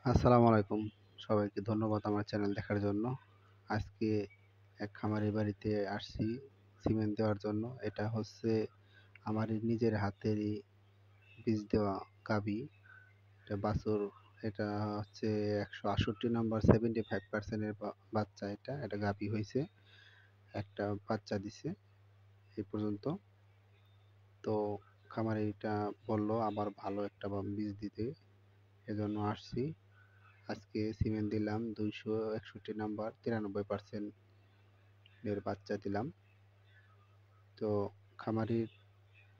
আসসালামু আলাইকুম। সবাইকে ধন্যবাদ আমার চ্যানেল দেখার জন্য। আজকে এক খামারের বাড়িতে আসছি সিমেন্ট দেওয়ার জন্য। এটা হচ্ছে আমারই নিজের হাতেরই বীজ দেওয়া গাভী। এটা বাছুর, এটা হচ্ছে ১৬৮ নাম্বার 75% এর বাচ্চা এটা। এটা গাভী হইছে। একটা বাচ্চা দিছে এই পর্যন্ত। তো খামারে এটা বলল আবার ভালো একটা বীজ দিতে। এজন্য আসছি। আজকে সিমেন্ট দিলাম ২৬১ নাম্বার ৯৩% এর বাচ্চা দিলাম। তো খামারির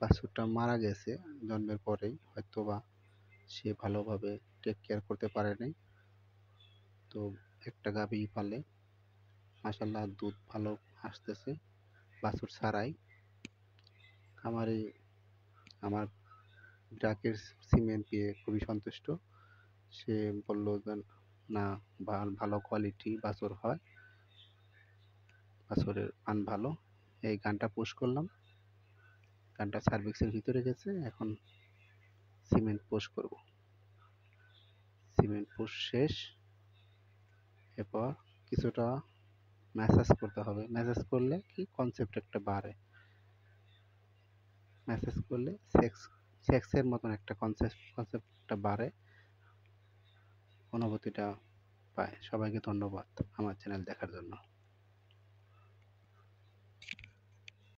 বাছুরটা মারা গেছে জন্মের পরেই, হয়তোবা সে ভালোভাবে টেক কেয়ার করতে পারে নাই। তো একটা গাভী পালে মাশাআল্লাহ দুধ ভালো আসতেছে বাছুর ছাড়াই। খামারি আমার গ্রাহকের সিমেন্ট পেয়ে খুবই সন্তুষ্ট। সে বলল যে না, ভালো কোয়ালিটি বাছুর হয়, বাছুরের মান ভালো। এই গানটা পোস্ট করলাম। গানটা সার্ভিক্সের ভিতরে গেছে, এখন সিমেন্ট পোস্ট করব। সিমেন্ট পোস্ট শেষ। এরপর কিছুটা ম্যাসাজ করতে হবে। ম্যাসাজ করলে কি কনসেপ্ট একটা বাড়ে। ম্যাসাজ করলে সেক্সের মতন একটা কনসেপ্টটা বাড়ে, অনুভূতিটা পায়। সবাইকে ধন্যবাদ আমার চ্যানেল দেখার জন্য।